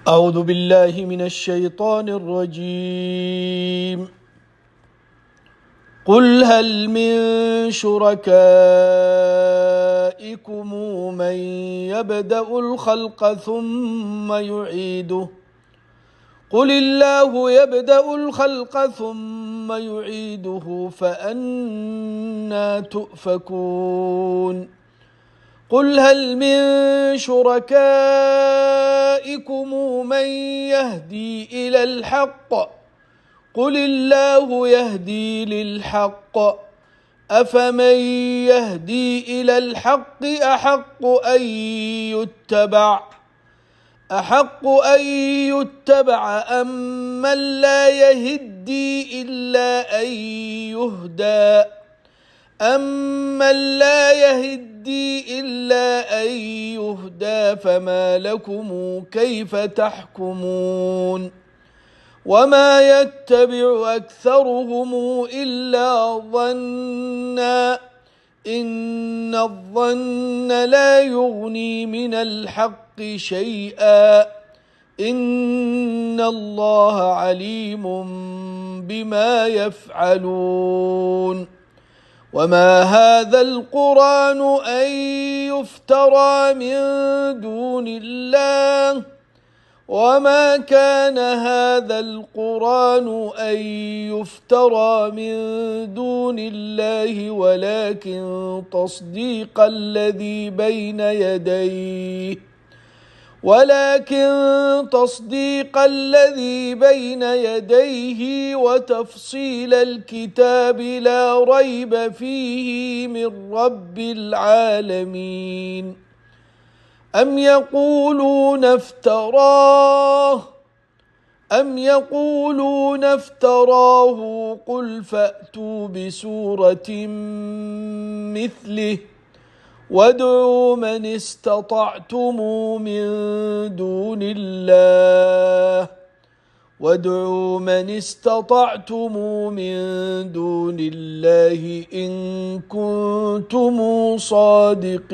أعوذ بالله من الشيطان الرجيم. قل هل من شركائكم من يبدأ الخلق ثم يعيده قل الله يبدأ الخلق ثم يعيده فأنى تؤفكون. قل هل من شركائكم من يهدي إلى الحق قل الله يهدي للحق أفمن يهدي إلى الحق أحق أن يتبع أم من لا يهدي إلا أن يهدى فما لكم كيف تحكمون. وما يتبع أكثرهم إلا ظنا إن الظن لا يغني من الحق شيئا إن الله عليم بما يفعلون. وما هذا القرآن أن يفترى من دون الله وما كان هذا القرآن أن يفترى من دون الله ولكن تصديق الذي بين يديه وتفصيل الكتاب لا ريب فيه من رب العالمين. أم يقولون افتراه قل فأتوا بسورة مثله وادعوا من استطعتم من دون الله إن كنتم صادقين.